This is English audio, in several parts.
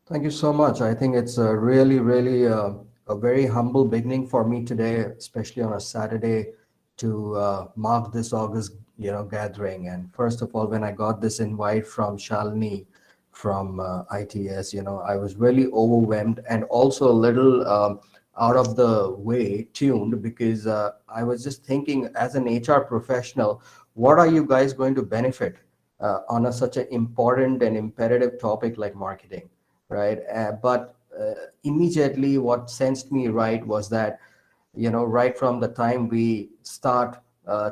Thank you so much. I think it's a really a very humble beginning for me today, especially on a Saturday, to mark this August, gathering. And first of all, when I got this invite from Shalini from ITS, I was really overwhelmed and also a little out of the way tuned because I was just thinking, as an HR professional, what are you guys going to benefit on such an important and imperative topic like marketing? Right? But immediately, what sensed me right was that, right from the time we start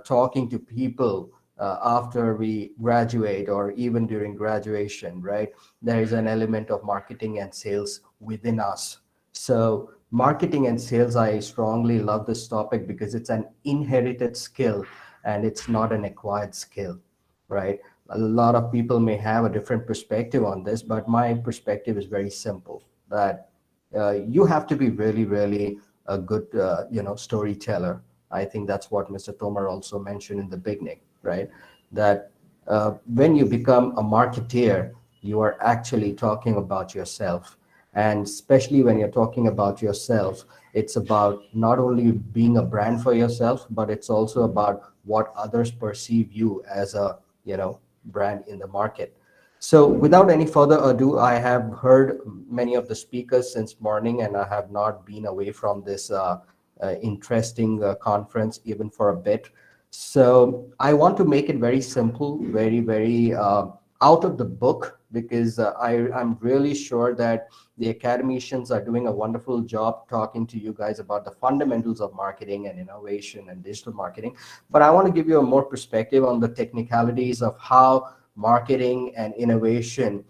talking to people after we graduate or even during graduation, right, there is an element of marketing and sales within us. So, marketing and sales, I strongly love this topic because it's an inherited skill and it's not an acquired skill, right? A lot of people may have a different perspective on this, but my perspective is very simple that you have to be really a good storyteller. I think that's what Mr. Tomar also mentioned in the beginning, right? That when you become a marketeer, you are actually talking about yourself. And especially when you're talking about yourself, it's about not only being a brand for yourself, but it's also about what others perceive you as a brand in the market. So without any further ado, I have heard many of the speakers since morning, and I have not been away from this interesting conference even for a bit. So I want to make it very simple, very out of the book, because I'm really sure that the academicians are doing a wonderful job talking to you guys about the fundamentals of marketing and innovation and digital marketing. But I want to give you a more perspective on the technicalities of how marketing and innovation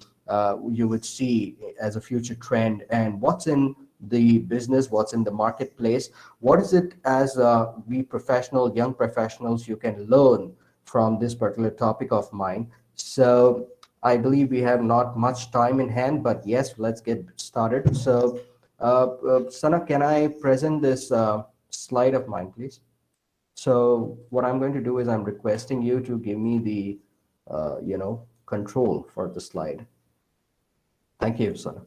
you would see as a future trend, and what's in the business, what's in the marketplace, what is it as we professional young professionals you can learn from this particular topic of mine. So I believe we have not much time in hand, but yes, let's get started. So Sana, can I present this slide of mine, please? So what I'm going to do is I'm requesting you to give me the control for the slide. Thank you, Sana.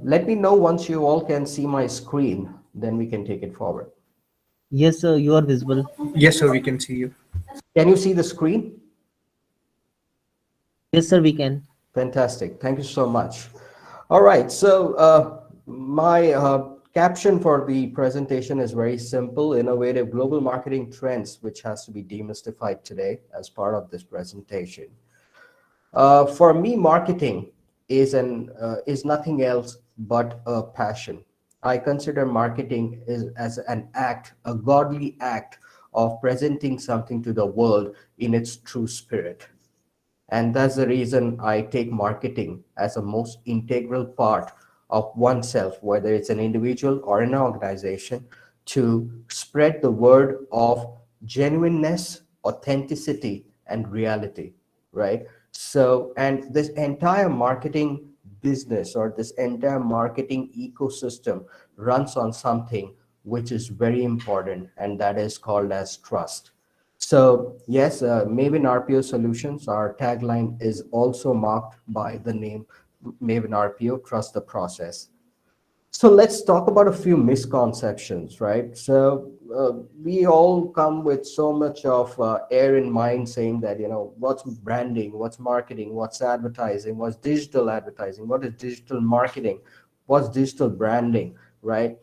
Let me know once you all can see my screen, then we can take it forward. Yes, sir, you are visible. Yes, sir, we can see you. Can you see the screen? Yes, sir, we can. Fantastic. Thank you so much. All right. So my caption for the presentation is very simple: innovative global marketing trends, which has to be demystified today as part of this presentation. For me, marketing is nothing else but a passion. I consider marketing is as an act, a godly act of presenting something to the world in its true spirit. And that's the reason I take marketing as a most integral part of oneself, whether it's an individual or an organization, to spread the word of genuineness, authenticity, and reality, right? So, and this entire marketing business or this entire marketing ecosystem runs on something which is very important, and that is called as trust. So yes, Mavin RPO Solutions, our tagline is also marked by the name Mavin RPO, Trust the Process. So let's talk about a few misconceptions, right? So we all come with so much of air in mind saying that, what's branding, what's marketing, what's advertising, what's digital advertising, what is digital marketing, what's digital branding, right?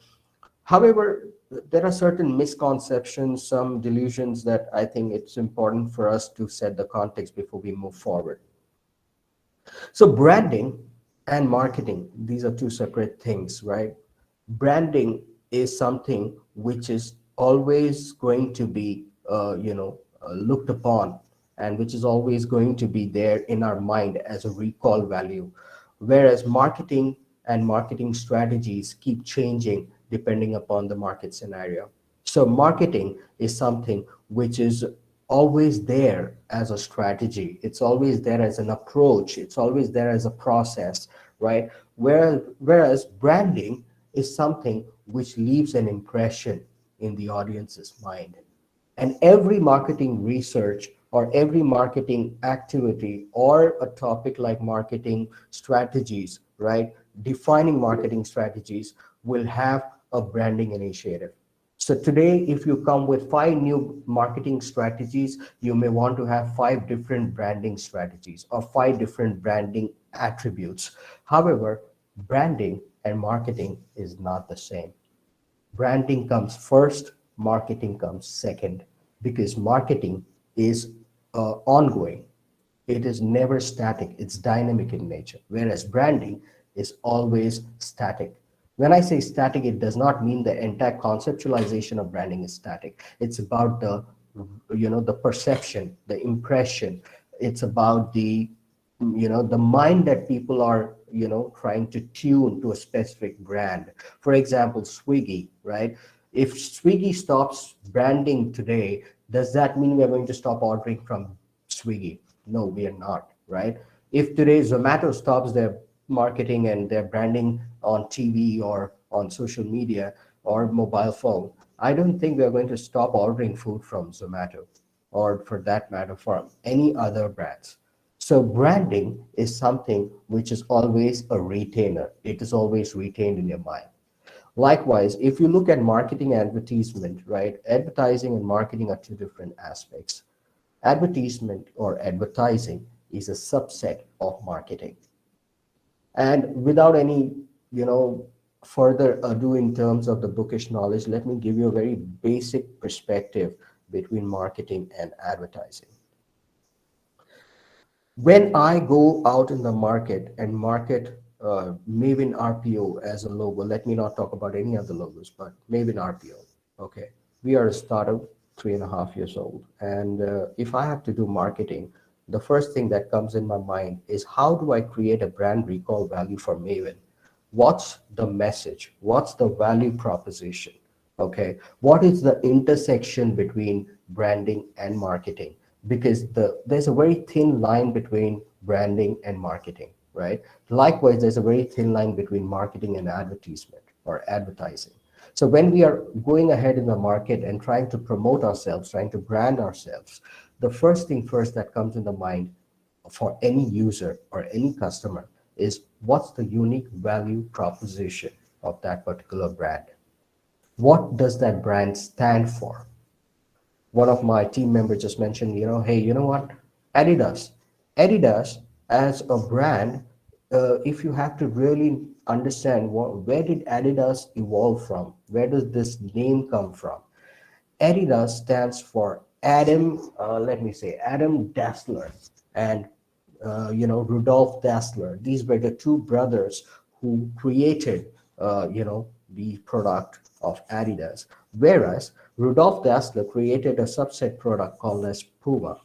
However, there are certain misconceptions, some delusions that I think it's important for us to set the context before we move forward. So, branding and marketing, these are two separate things, right? Branding is something which is always going to be, looked upon, and which is always going to be there in our mind as a recall value. Whereas marketing and marketing strategies keep changing depending upon the market scenario. So, marketing is something which is always there as a strategy. It's always there as an approach. It's always there as a process, right? Whereas branding is something which leaves an impression in the audience's mind. And every marketing research or every marketing activity or a topic like marketing strategies, right? Defining marketing strategies will have a branding initiative. So today, if you come with five new marketing strategies, you may want to have five different branding strategies or five different branding attributes. However, branding and marketing is not the same. Branding comes first, marketing comes second, because marketing is ongoing. It is never static, it's dynamic in nature, whereas branding is always static. When I say static, it does not mean the entire conceptualization of branding is static. It's about the, the perception, the impression. It's about the, the mind that people are, trying to tune to a specific brand. For example, Swiggy, right? If Swiggy stops branding today, does that mean we're going to stop ordering from Swiggy? No, we are not, right? If today Zomato stops their marketing and their branding on TV or on social media or mobile phone, I don't think we're going to stop ordering food from Zomato, or for that matter, from any other brands. So branding is something which is always a retainer. It is always retained in your mind. Likewise, if you look at marketing advertisement, right? Advertising and marketing are two different aspects. Advertisement or advertising is a subset of marketing. And without any, you know, further ado in terms of the bookish knowledge, let me give you a very basic perspective between marketing and advertising. When I go out in the market and market Mavin RPO as a logo, let me not talk about any other logos, but Mavin RPO. Okay, we are a startup, 3.5 years old, and if I have to do marketing, the first thing that comes in my mind is how do I create a brand recall value for Maven? What's the message? What's the value proposition? Okay, what is the intersection between branding and marketing? Because there's a very thin line between branding and marketing, right? Likewise, there's a very thin line between marketing and advertisement or advertising. So when we are going ahead in the market and trying to promote ourselves, trying to brand ourselves, the first thing first that comes in the mind for any user or any customer is what's the unique value proposition of that particular brand? What does that brand stand for? One of my team members just mentioned, hey, you know what? Adidas. Adidas as a brand, if you have to really understand where did Adidas evolve from? Where does this name come from? Adidas stands for Adam, let me say, Adam Dassler and Rudolf Dassler. These were the two brothers who created the product of Adidas. Whereas Rudolf Dassler created a subset product called as Puma.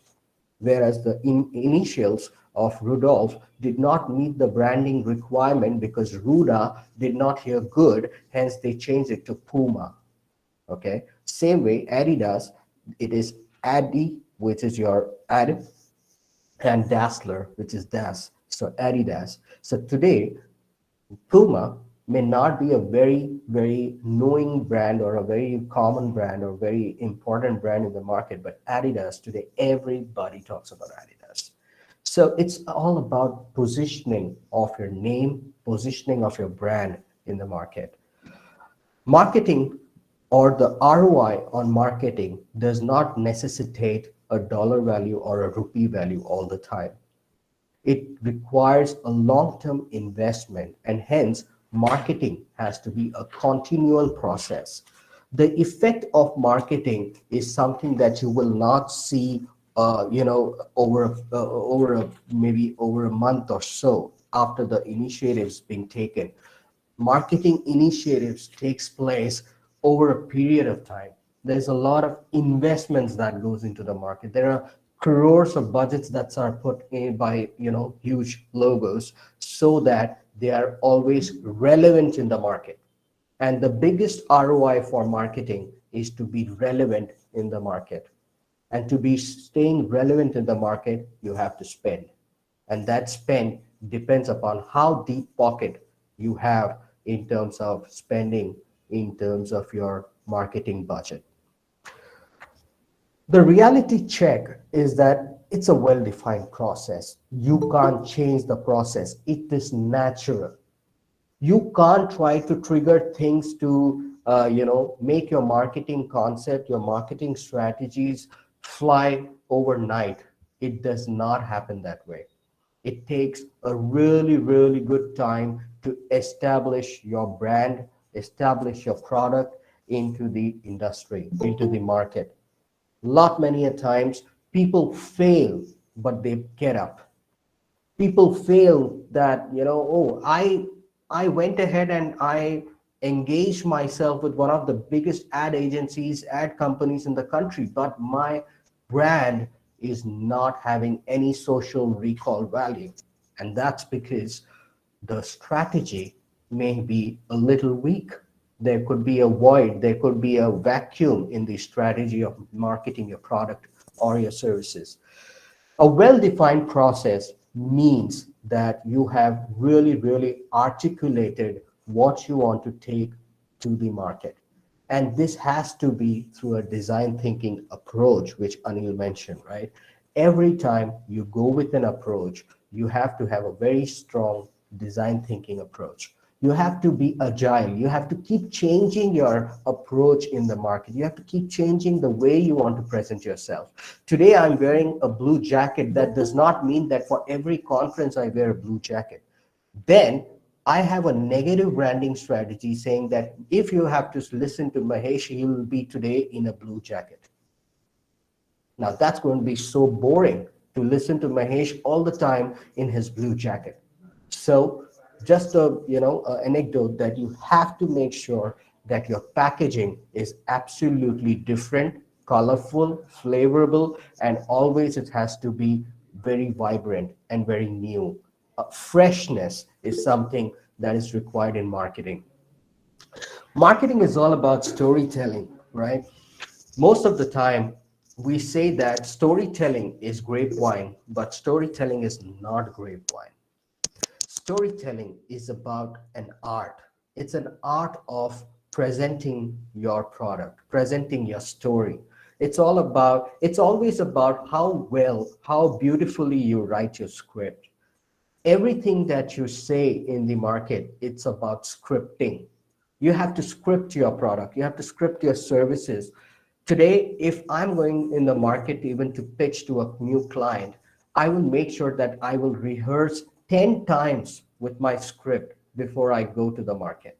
Whereas the initials of Rudolf did not meet the branding requirement because Ruda did not hear good, hence they changed it to Puma. Okay, same way Adidas, it is Adi, which is your Ad, and Dassler, which is Das, so Adidas. So today Puma may not be a very, very knowing brand or a very common brand or very important brand in the market, but Adidas today, everybody talks about Adidas. So it's all about positioning of your name, positioning of your brand in the market. Marketing or the ROI on marketing does not necessitate a dollar value or a rupee value all the time. It requires a long-term investment, and hence marketing has to be a continual process. The effect of marketing is something that you will not see maybe over a month or so after the initiatives being taken. Marketing initiatives takes place over a period of time. There's a lot of investments that goes into the market. There are crores of budgets that are put in by huge logos so that they are always relevant in the market. And the biggest ROI for marketing is to be relevant in the market. And to be staying relevant in the market, you have to spend. And that spend depends upon how deep pocket you have in terms of spending, in terms of your marketing budget. The reality check is that it's a well defined process. You can't change the process, it is natural. You can't try to trigger things to make your marketing concept, your marketing strategies fly overnight. It does not happen that way. It takes a really, really good time to establish your brand, establish your product into the industry, into the market. Lot many a times people fail, but they get up. People fail that, I went ahead and I engaged myself with one of the biggest ad agencies, ad companies in the country, but my brand is not having any social recall value. And that's because the strategy may be a little weak. There could be a void, there could be a vacuum in the strategy of marketing your product or your services. A well defined process means that you have really, really articulated what you want to take to the market. And this has to be through a design thinking approach, which Anil mentioned, right? Every time you go with an approach, you have to have a very strong design thinking approach. You have to be agile. You have to keep changing your approach in the market. You have to keep changing the way you want to present yourself. Today, I'm wearing a blue jacket. That does not mean that for every conference I wear a blue jacket. Then I have a negative branding strategy saying that if you have to listen to Mahesh, he will be today in a blue jacket. Now that's going to be so boring to listen to Mahesh all the time in his blue jacket. So just a anecdote that you have to make sure that your packaging is absolutely different, colorful, flavorful, and always it has to be very vibrant and very new. Freshness is something that is required in marketing. Marketing is all about storytelling, right? Most of the time, we say that storytelling is grapevine, but storytelling is not grapevine. Storytelling is about an art. It's an art of presenting your product, presenting your story. It's always about how well, how beautifully you write your script. Everything that you say in the market, it's about scripting. You have to script your product, you have to script your services. Today, if I'm going in the market even to pitch to a new client, I will make sure that I will rehearse 10 times with my script before I go to the market.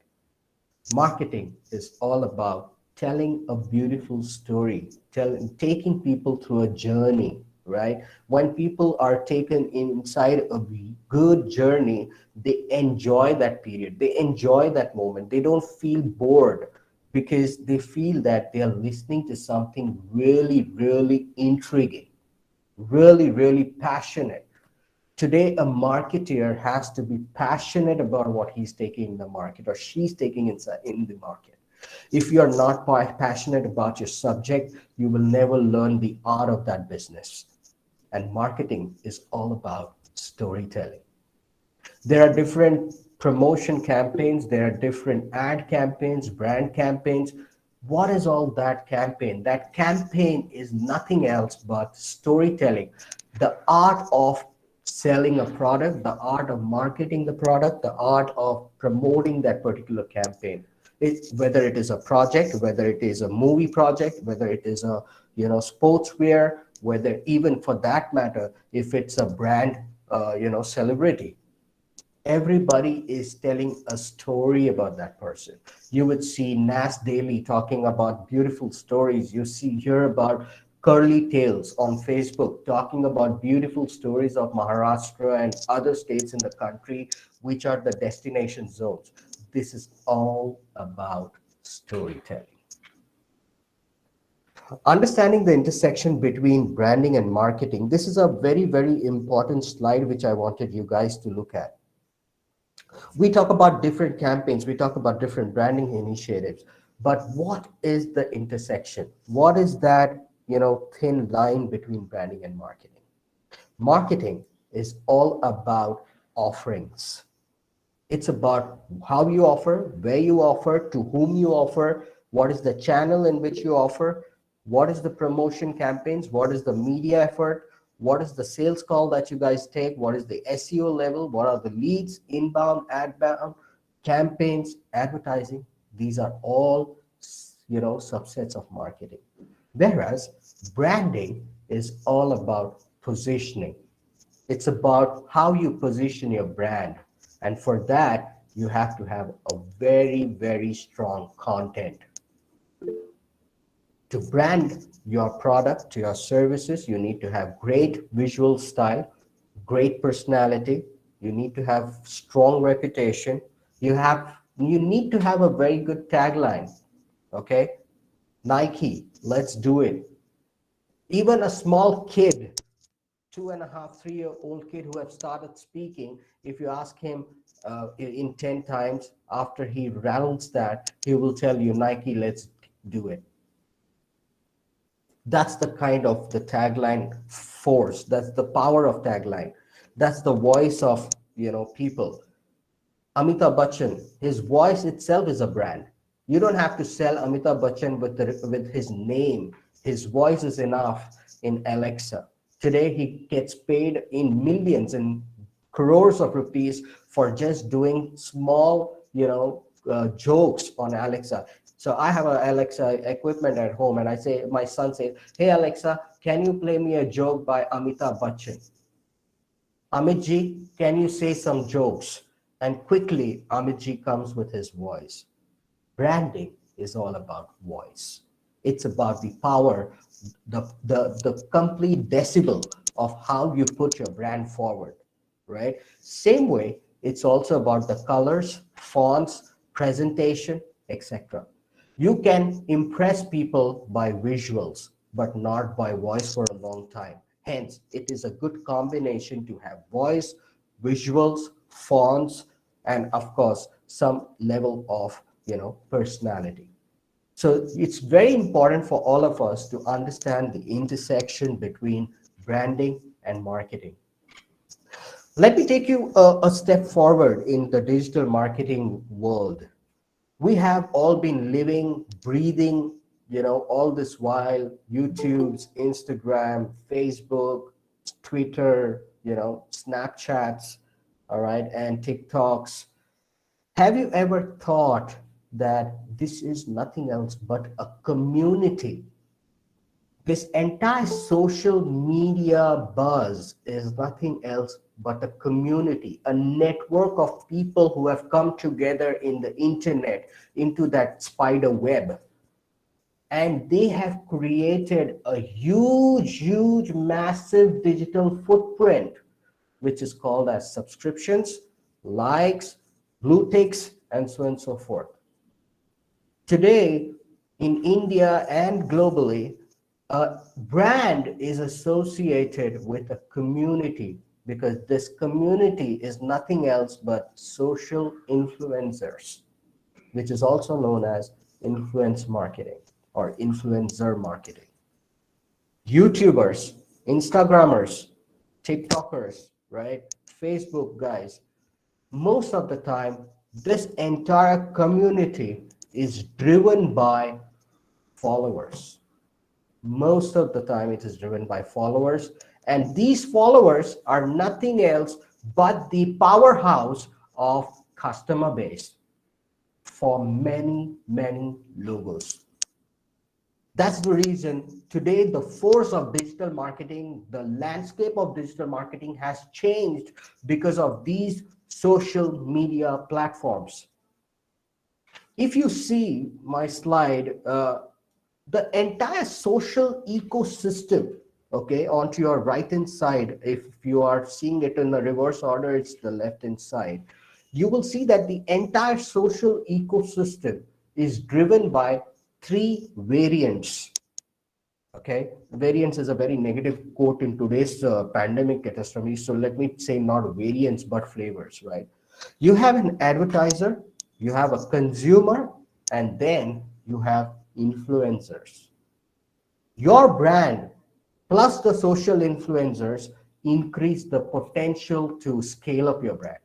Marketing is all about telling a beautiful story, taking people through a journey, right? When people are taken inside a good journey, they enjoy that period, they enjoy that moment, they don't feel bored because they feel that they are listening to something really, really intriguing, really, really passionate. Today, a marketeer has to be passionate about what he's taking in the market or she's taking inside in the market. If you're not passionate about your subject, you will never learn the art of that business. And marketing is all about storytelling. There are different promotion campaigns, there are different ad campaigns, brand campaigns. What is all that campaign? That campaign is nothing else but storytelling. The art of selling a product, the art of marketing the product, the art of promoting that particular campaign. Whether it is a project, whether it is a movie project, whether it is a sportswear, whether even for that matter, if it's a brand, celebrity, everybody is telling a story about that person. You would see Nas Daily talking about beautiful stories. You hear about Curly Tales on Facebook talking about beautiful stories of Maharashtra and other states in the country, which are the destination zones. This is all about storytelling. Understanding the intersection between branding and marketing. This is a very, very important slide which I wanted you guys to look at. We talk about different campaigns, we talk about different branding initiatives, but what is the intersection? What is that thin line between branding and marketing? Marketing is all about offerings. It's about how you offer, where you offer, to whom you offer, what is the channel in which you offer. What is the promotion campaigns? What is the media effort? What is the sales call that you guys take? What is the SEO level? What are the leads, inbound, outbound, campaigns, advertising? These are all, subsets of marketing. Whereas branding is all about positioning. It's about how you position your brand. And for that, you have to have a very, very strong content. To brand your product, to your services, you need to have great visual style, great personality. You need to have strong reputation. You need to have a very good tagline. Okay, Nike, let's do it. Even a small kid, 2.5, 3-year-old kid who have started speaking, if you ask him in 10 times, after he rattles that, he will tell you, Nike, let's do it. That's the kind of the tagline force. That's the power of tagline. That's the voice of, people. Amitabh Bachchan, his voice itself is a brand. You don't have to sell Amitabh Bachchan with his name. His voice is enough in Alexa. Today he gets paid in millions and crores of rupees for just doing small, jokes on Alexa. So I have a Alexa equipment at home, and my son says, "Hey Alexa, can you play me a joke by Amitabh Bachchan?" Amitji, can you say some jokes? And quickly, Amitji comes with his voice. Branding is all about voice. It's about the power, the complete decibel of how you put your brand forward, right? Same way, it's also about the colors, fonts, presentation, etc. You can impress people by visuals, but not by voice for a long time. Hence, it is a good combination to have voice, visuals, fonts, and of course, some level of, personality. So it's very important for all of us to understand the intersection between branding and marketing. Let me take you a step forward in the digital marketing world. We have all been living, breathing, all this while, YouTube's, Instagram, Facebook, Twitter, Snapchats, all right, and TikToks. Have you ever thought that this is nothing else but a community? This entire social media buzz is nothing else but a community, a network of people who have come together in the internet into that spider web. And they have created a huge, huge, massive digital footprint, which is called as subscriptions, likes, blue ticks, and so on and so forth. Today, in India and globally, a brand is associated with a community because this community is nothing else but social influencers, which is also known as influence marketing or influencer marketing. YouTubers, Instagrammers, TikTokers, right? Facebook guys. Most of the time, this entire community is driven by followers. Most of the time, it is driven by followers. And these followers are nothing else but the powerhouse of customer base for many, many logos. That's the reason today the force of digital marketing, the landscape of digital marketing has changed because of these social media platforms. If you see my slide, the entire social ecosystem, okay, onto your right hand side, if you are seeing it in the reverse order, it's the left hand side. You will see that the entire social ecosystem is driven by three variants. Okay, variance is a very negative quote in today's pandemic catastrophe. So let me say not variants but flavors, right? You have an advertiser, you have a consumer, and then you have influencers. Your brand plus the social influencers increase the potential to scale up your brand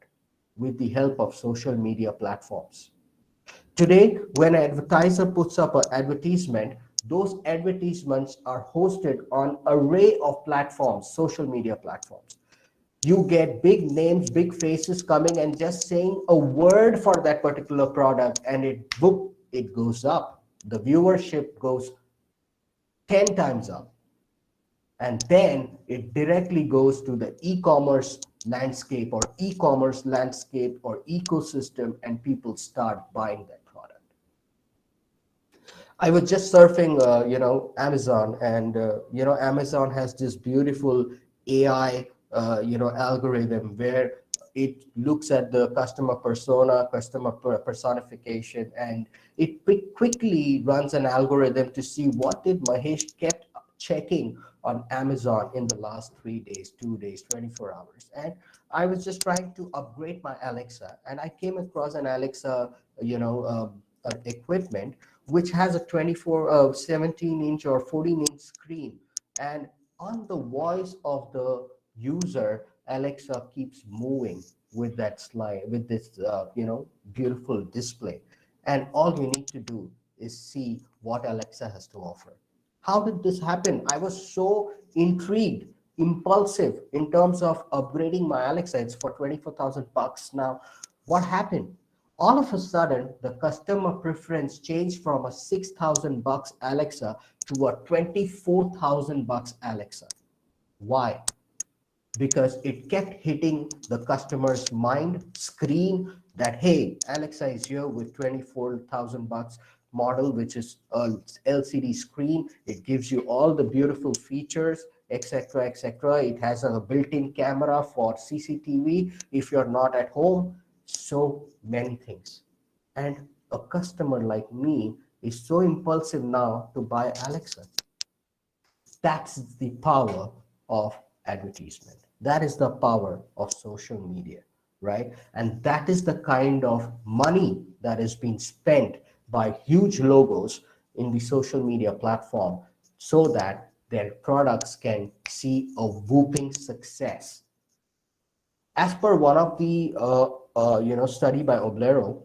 with the help of social media platforms. Today, when an advertiser puts up an advertisement, those advertisements are hosted on array of platforms, social media platforms. You get big names, big faces coming and just saying a word for that particular product, and it boop, it goes up. The viewership goes 10 times up, and then it directly goes to the e-commerce landscape or ecosystem, and people start buying that product. I was just surfing, Amazon, and Amazon has this beautiful AI, algorithm where it looks at the customer persona, personification, and it quickly runs an algorithm to see what did Mahesh kept checking on Amazon in the last 3 days, 2 days, 24 hours. And I was just trying to upgrade my Alexa, and I came across an Alexa, equipment which has a 17-inch or 14-inch screen. And on the voice of the user, Alexa keeps moving with that slide, with this, beautiful display. And all you need to do is see what Alexa has to offer. How did this happen? I was so intrigued, impulsive in terms of upgrading my Alexa. It's for 24,000 bucks now. What happened? All of a sudden, the customer preference changed from a 6,000 bucks Alexa to a 24,000 bucks Alexa. Why? Because it kept hitting the customer's mind screen that, hey, Alexa is here with 24,000 bucks model, which is a LCD screen. It gives you all the beautiful features, etc., etc. It has a built-in camera for CCTV if you're not at home. So many things. And a customer like me is so impulsive now to buy Alexa. That's the power of advertisement. That is the power of social media, right? And that is the kind of money that is being spent by huge logos in the social media platform so that their products can see a whooping success. As per one of the study by Oblero,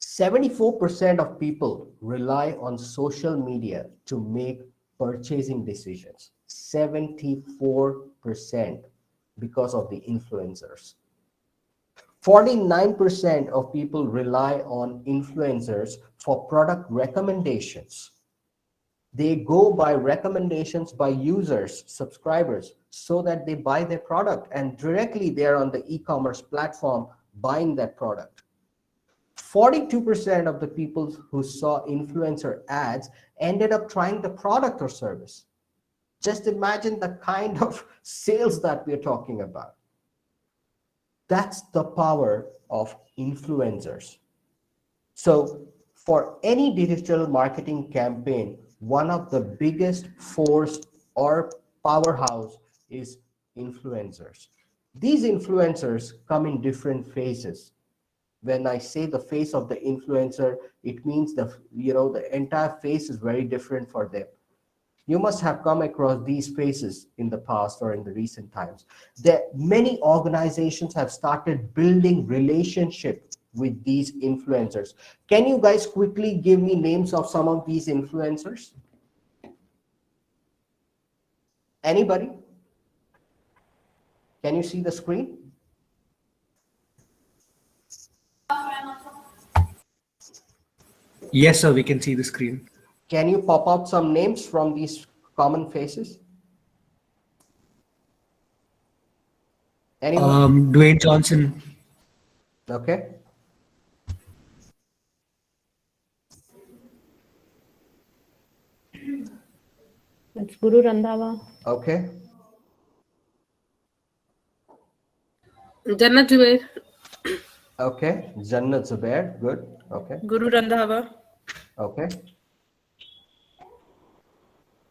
74% of people rely on social media to make purchasing decisions. 74% because of the influencers. 49% of people rely on influencers for product recommendations. They go by recommendations by users, subscribers, so that they buy their product, and directly they're on the e-commerce platform buying that product. 42% of the people who saw influencer ads ended up trying the product or service. Just imagine the kind of sales that we're talking about. That's the power of influencers. So for any digital marketing campaign, one of the biggest force or powerhouse is influencers. These influencers come in different phases. When I say the face of the influencer, it means the entire face is very different for them. You must have come across these faces in the past or in the recent times. That many organizations have started building relationship with these influencers. Can you guys quickly give me names of some of these influencers? Anybody? Can you see the screen? Yes, sir, we can see the screen. Can you pop out some names from these common faces? Anyone? Dwayne Johnson. Okay. It's Guru Randhawa. Okay. Jannat Jubair, Okay. Jannat Zubair. Good. Okay. Guru Randhawa, Okay.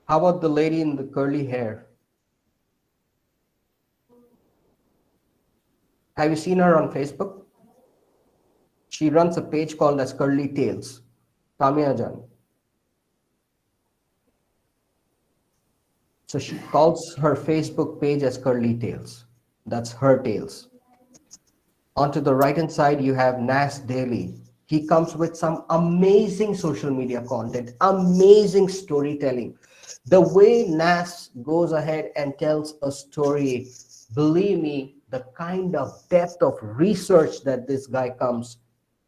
How about the lady in the curly hair? Have you seen her on Facebook? She runs a page called as Curly Tales. Tamia Jan. So she calls her Facebook page as Curly Tales. That's her tales. Onto the right hand side, you have Nas Daily. He comes with some amazing social media content, amazing storytelling. The way Nas goes ahead and tells a story, believe me, the kind of depth of research that this guy comes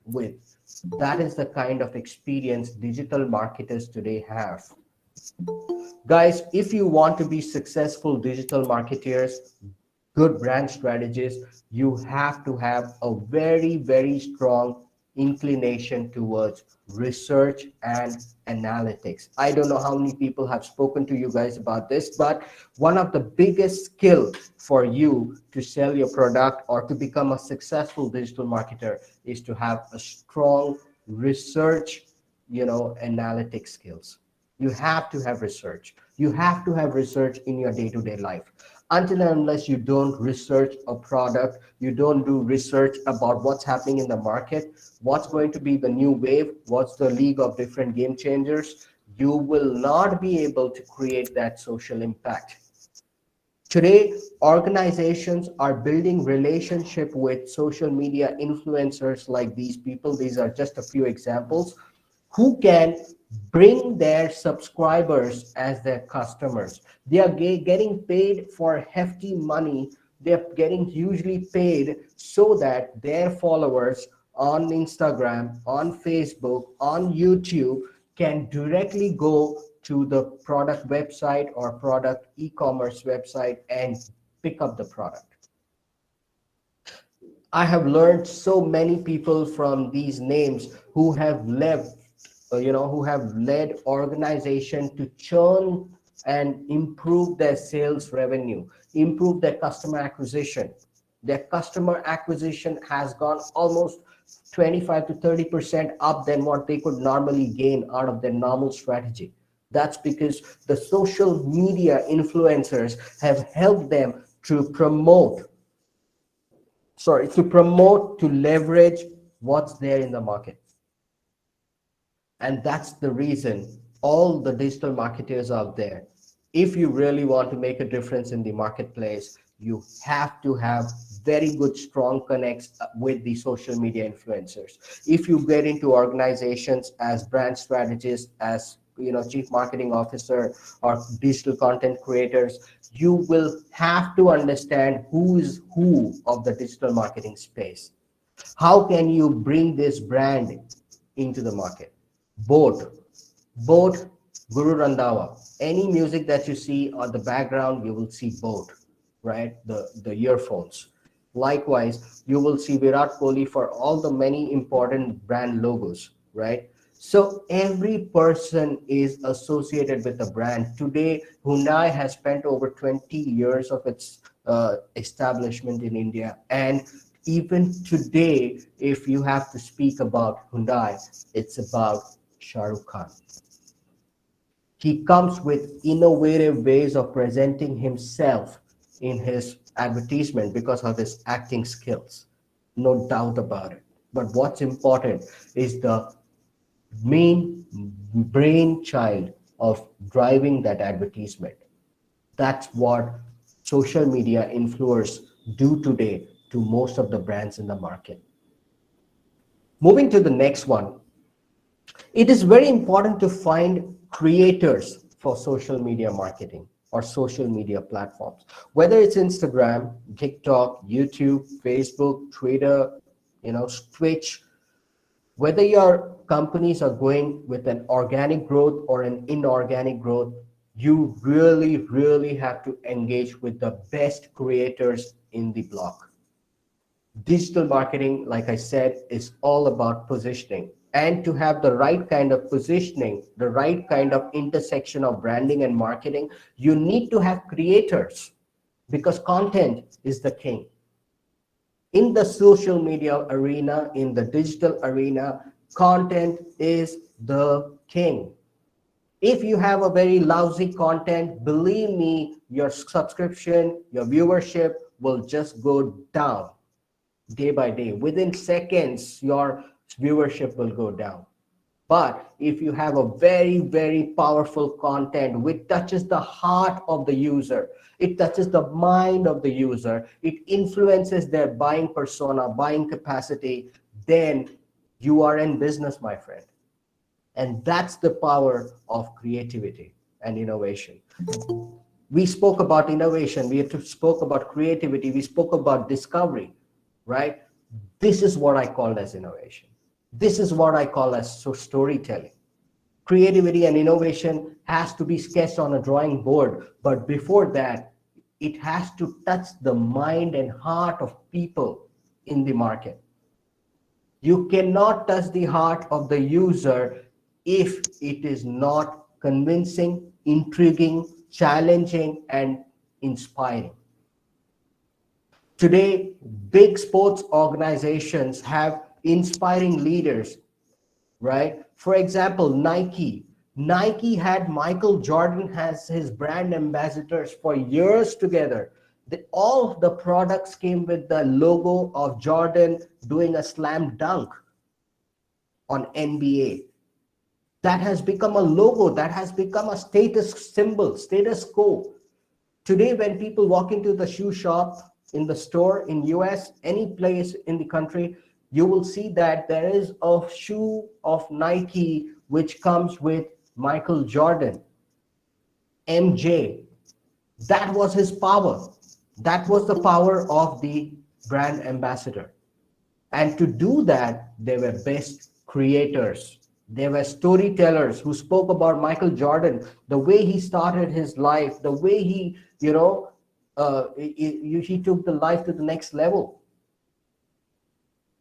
with, that is the kind of experience digital marketers today have. Guys, if you want to be successful digital marketers, good brand strategists, you have to have a very, very strong inclination towards research and analytics. I don't know how many people have spoken to you guys about this, but one of the biggest skill for you to sell your product or to become a successful digital marketer is to have a strong research, analytic skills. You have to have research. You have to have research in your day-to-day life. Until and unless you don't research a product, you don't do research about what's happening in the market, what's going to be the new wave, what's the league of different game changers, you will not be able to create that social impact. Today, organizations are building relationship with social media influencers like these people. These are just a few examples who can bring their subscribers as their customers. They are getting paid for hefty money. They're getting hugely paid so that their followers on Instagram, on Facebook, on YouTube can directly go to the product website or product e-commerce website and pick up the product. I have learned so many people from these names who have left, who have led organization to churn and improve their sales revenue, improve their customer acquisition. Their customer acquisition has gone almost 25 to 30% up than what they could normally gain out of their normal strategy. That's because the social media influencers have helped them to to leverage what's there in the market. And that's the reason all the digital marketers out there, if you really want to make a difference in the marketplace, you have to have very good, strong connects with the social media influencers. If you get into organizations as brand strategists, as chief marketing officer or digital content creators, you will have to understand who is who of the digital marketing space. How can you bring this brand into the market? Boat boat Guru Randawa. Any music that you see on the background, you will see boat, right? The earphones. Likewise, you will see Virat Kohli for all the many important brand logos, right? So every person is associated with the brand. Today, Hyundai has spent over 20 years of its establishment in India, and even today, if you have to speak about Hyundai, it's about Shah Rukh Khan. He comes with innovative ways of presenting himself in his advertisement because of his acting skills. No doubt about it. But what's important is the main brainchild of driving that advertisement. That's what social media influencers do today to most of the brands in the market. Moving to the next one, it is very important to find creators for social media marketing or social media platforms, whether it's Instagram, TikTok, YouTube, Facebook, Twitter, Twitch. Whether your companies are going with an organic growth or an inorganic growth, you really, really have to engage with the best creators in the block. Digital marketing, like I said, is all about positioning. And to have the right kind of positioning, the right kind of intersection of branding and marketing, you need to have creators, because content is the king. In the social media arena, in the digital arena, content is the king. If you have a very lousy content, believe me, your subscription, your viewership will just go down day by day. Within seconds, your viewership will go down. But if you have a very, very powerful content which touches the heart of the user, it touches the mind of the user, it influences their buying persona, buying capacity, then you are in business, my friend. And that's the power of creativity and innovation. We spoke about innovation, we spoke about creativity, we spoke about discovery, right? This is what I call as innovation. This is what I call as storytelling. Creativity and innovation has to be sketched on a drawing board, but before that, it has to touch the mind and heart of people in the market. You cannot touch the heart of the user if it is not convincing, intriguing, challenging, and inspiring. Today, big sports organizations have inspiring leaders, right? For example, Nike. Nike had Michael Jordan as his brand ambassadors for years together. All of the products came with the logo of Jordan doing a slam dunk on NBA. That has become a logo, that has become a status symbol, status quo. Today, when people walk into the shoe shop, in the store in US, any place in the country, you will see that there is a shoe of Nike which comes with Michael Jordan, MJ. That was his power. That was the power of the brand ambassador. And to do that, they were best creators. They were storytellers who spoke about Michael Jordan, the way he started his life, the way he, he took the life to the next level.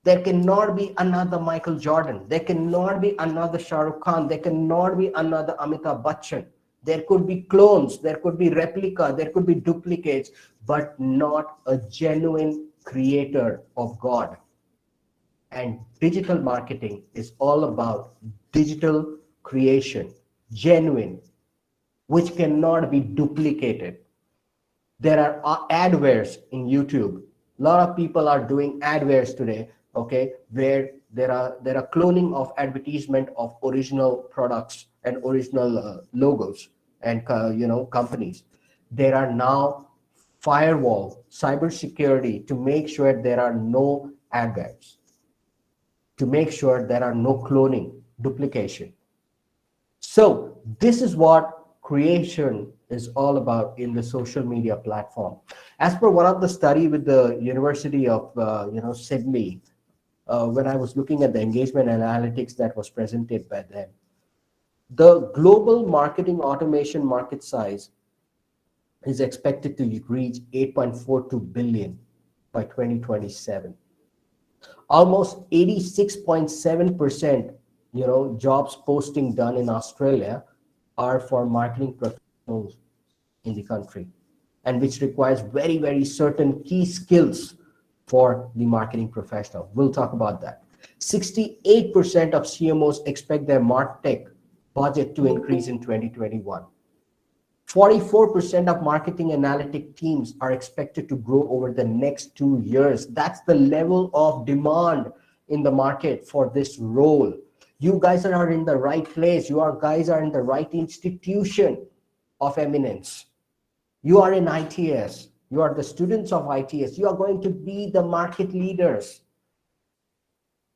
There cannot be another Michael Jordan. There cannot be another Shah Rukh Khan. There cannot be another Amitabh Bachchan. There could be clones, there could be replica, there could be duplicates, but not a genuine creator of God. And digital marketing is all about digital creation, genuine, which cannot be duplicated. There are adwares in YouTube. A lot of people are doing adwares today, okay, where there are cloning of advertisement of original products and original logos and companies. There are now firewall, cybersecurity to make sure there are no adwares, to make sure there are no cloning, duplication. So this is what creation is all about in the social media platform. As per one of the study with the University of Sydney, when I was looking at the engagement analytics that was presented by them, the global marketing automation market size is expected to reach 8.42 billion by 2027. Almost 86.7%, jobs posting done in Australia are for marketing professionals in the country, and which requires very, very certain key skills for the marketing professional. We'll talk about that. 68% of CMOs expect their MarkTech budget to increase in 2021. 44% of marketing analytic teams are expected to grow over the next 2 years. That's the level of demand in the market for this role. You guys are in the right place. Guys are in the right institution of eminence. You are in ITS. You are the students of ITS. You are going to be the market leaders.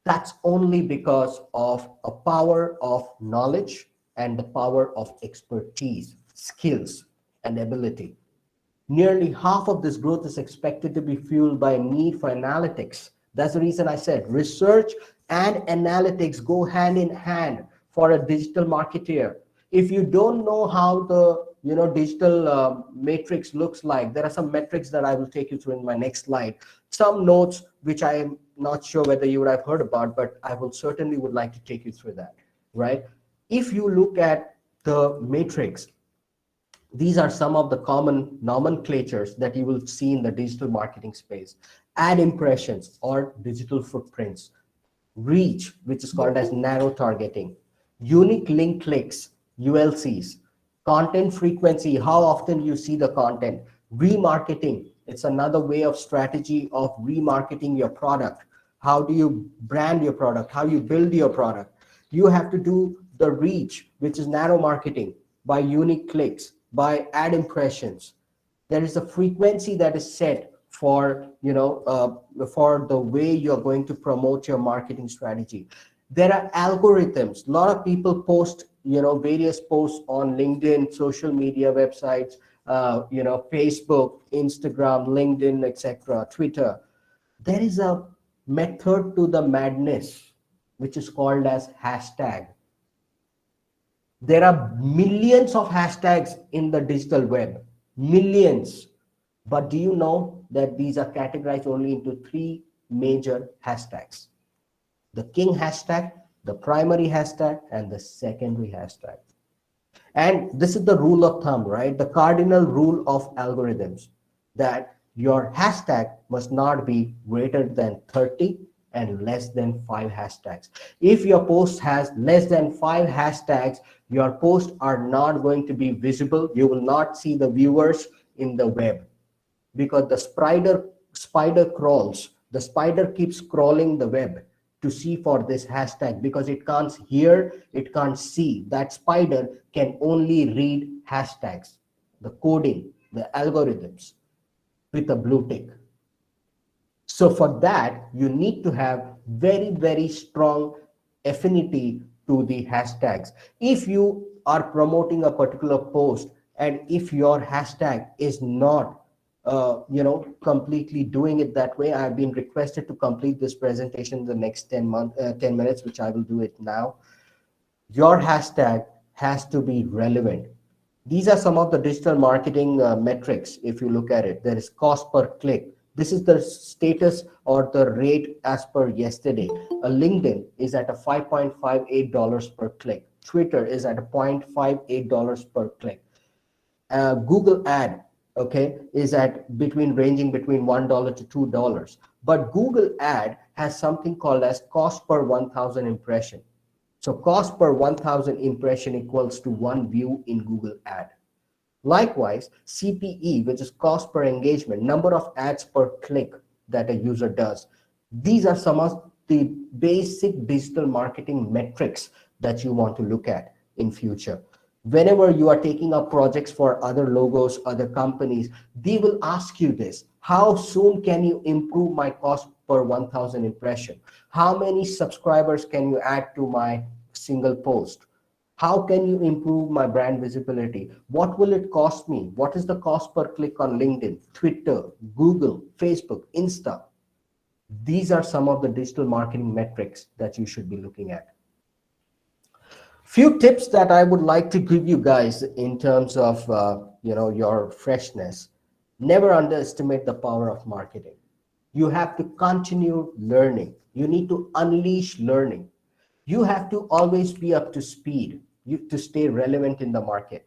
That's only because of a power of knowledge and the power of expertise, skills, and ability. Nearly half of this growth is expected to be fueled by a need for analytics. That's the reason I said research and analytics go hand in hand for a digital marketeer. If you don't know how the digital matrix looks like, there are some metrics that I will take you through in my next slide. Some notes which I am not sure whether you would have heard about, but I will certainly would like to take you through that, right? If you look at the matrix, these are some of the common nomenclatures that you will see in the digital marketing space. Ad impressions or digital footprints, reach, which is called as narrow targeting, unique link clicks, ULCs, content frequency, how often you see the content, remarketing, it's another way of strategy of remarketing your product. How do you brand your product? How you build your product? You have to do the reach, which is narrow marketing, by unique clicks, by ad impressions. There is a frequency that is set for for the way you're going to promote your marketing strategy. There are algorithms. A lot of people post, various posts on LinkedIn, social media websites, Facebook, Instagram, LinkedIn, etc., Twitter. There is a method to the madness, which is called as hashtag. There are millions of hashtags in the digital web, millions. But do you know that these are categorized only into three major hashtags? The king hashtag, the primary hashtag, and the secondary hashtag. And this is the rule of thumb, right? The cardinal rule of algorithms, that your hashtag must not be greater than 30 and less than 5 hashtags. If your post has less than 5 hashtags, your posts are not going to be visible. You will not see the viewers in the web, because the spider crawls. The spider keeps crawling the web to see for this hashtag, because it can't hear, it can't see. That spider can only read hashtags, the coding, the algorithms, with a blue tick. So for that, you need to have very, very strong affinity to the hashtags. If you are promoting a particular post, and if your hashtag is not completely doing it that way, I've been requested to complete this presentation in the next 10 minutes, which I will do it now. Your hashtag has to be relevant. These are some of the digital marketing metrics. If you look at it, there is cost per click. This is the status or the rate as per yesterday. A LinkedIn is at a $5.58 per click. Twitter is at a $0.58 per click. Google ad, okay, is at ranging between $1 to $2. But Google ad has something called as cost per 1,000 impression. So cost per 1,000 impression equals to one view in Google ad. Likewise, CPE, which is cost per engagement, number of ads per click that a user does. These are some of the basic digital marketing metrics that you want to look at in future. Whenever you are taking up projects for other logos, other companies, they will ask you this: how soon can you improve my cost per 1,000 impression? How many subscribers can you add to my single post? How can you improve my brand visibility? What will it cost me? What is the cost per click on LinkedIn, Twitter, Google, Facebook, Insta? These are some of the digital marketing metrics that you should be looking at. Few tips that I would like to give you guys in terms of your freshness. Never underestimate the power of marketing. You have to continue learning. You need to unleash learning. You have to always be up to speed to stay relevant in the market,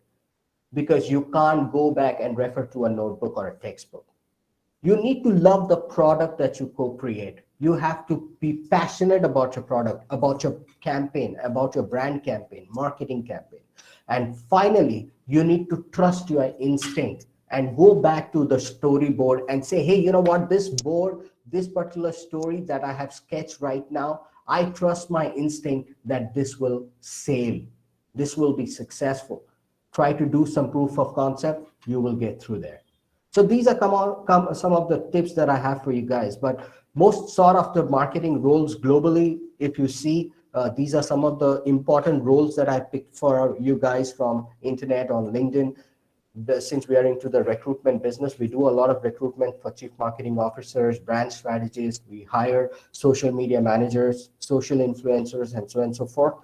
because you can't go back and refer to a notebook or a textbook. You need to love the product that you co-create. You have to be passionate about your product, about your campaign, about your brand campaign, marketing campaign. And finally, you need to trust your instinct and go back to the storyboard and say, hey, you know what, this particular story that I have sketched right now, I trust my instinct that this will sail. This will be successful. Try to do some proof of concept, you will get through there. So these are some of the tips that I have for you guys. But most sought after marketing roles globally, if you see, these are some of the important roles that I picked for you guys from internet on LinkedIn. Since we are into the recruitment business, we do a lot of recruitment for chief marketing officers, brand strategists. We hire social media managers, social influencers, and so on and so forth.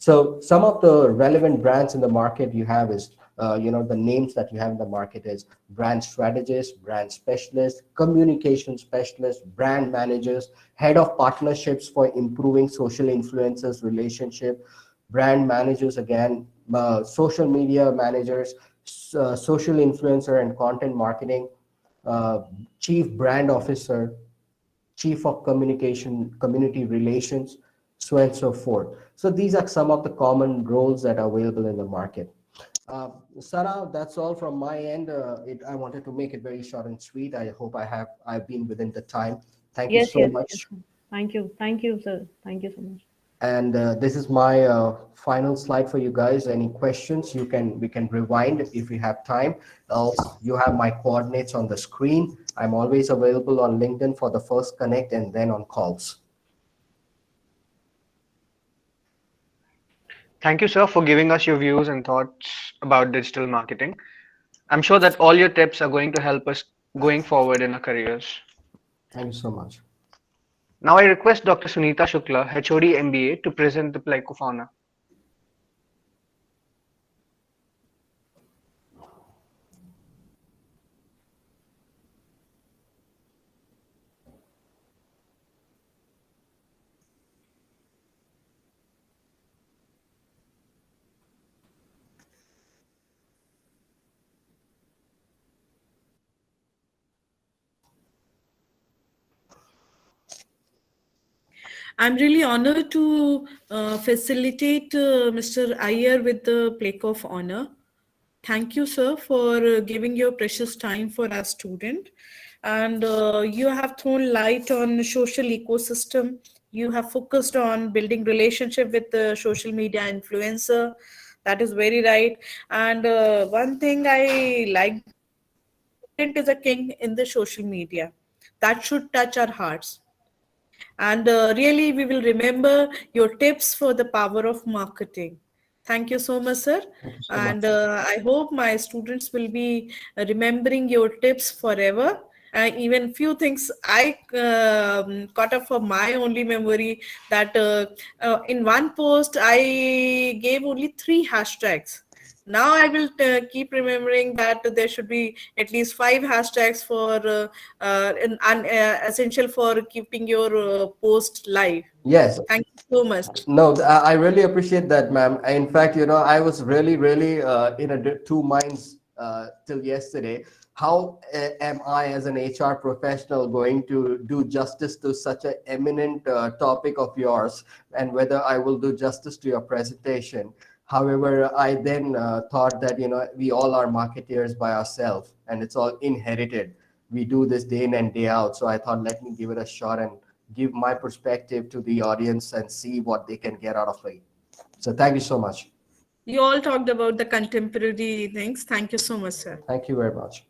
So some of the relevant brands in the market you have is, the names that you have in the market is brand strategist, brand specialist, communication specialist, brand managers, head of partnerships for improving social influencers relationship, brand managers again, social media managers, social influencer and content marketing, uh, chief brand officer, chief of communication, community relations, so on and so forth. So these are some of the common roles that are available in the market. Sarah, that's all from my end. I wanted to make it very short and sweet. I hope I've been within the time. Thank you Yes, so yes, yes. much. Thank you. Thank you, sir. Thank you so much. And this is my final slide for you guys. Any questions, we can rewind if you have time. Else, you have my coordinates on the screen. I'm always available on LinkedIn for the first connect and then on calls. Thank you, sir, for giving us your views and thoughts about digital marketing. I'm sure that all your tips are going to help us going forward in our careers. Thank you so much. Now I request Dr. Sunita Shukla, HOD MBA, to present the plaque of honor. I'm really honored to facilitate Mr. Iyer with the plaque of honor. Thank you, sir, for giving your precious time for our student. And you have thrown light on social ecosystem. You have focused on building relationship with the social media influencer. That is very right. And one thing I like, content is a king in the social media. That should touch our hearts. And really, we will remember your tips for the power of marketing. Thank you so much, sir. Thank you so And much. I hope my students will be remembering your tips forever. Even few things I caught up for my only memory, that in one post I gave only 3 hashtags. Now I will keep remembering that there should be at least 5 hashtags for essential for keeping your post live. Yes. Thank you so much. No, I really appreciate that, ma'am. In fact, I was really, really in two minds till yesterday. How am I, as an HR professional, going to do justice to such an eminent topic of yours, and whether I will do justice to your presentation? However, I then thought that we all are marketeers by ourselves, and it's all inherited. We do this day in and day out. So I thought, let me give it a shot and give my perspective to the audience and see what they can get out of it. So thank you so much. You all talked about the contemporary things. Thank you so much, sir. Thank you very much.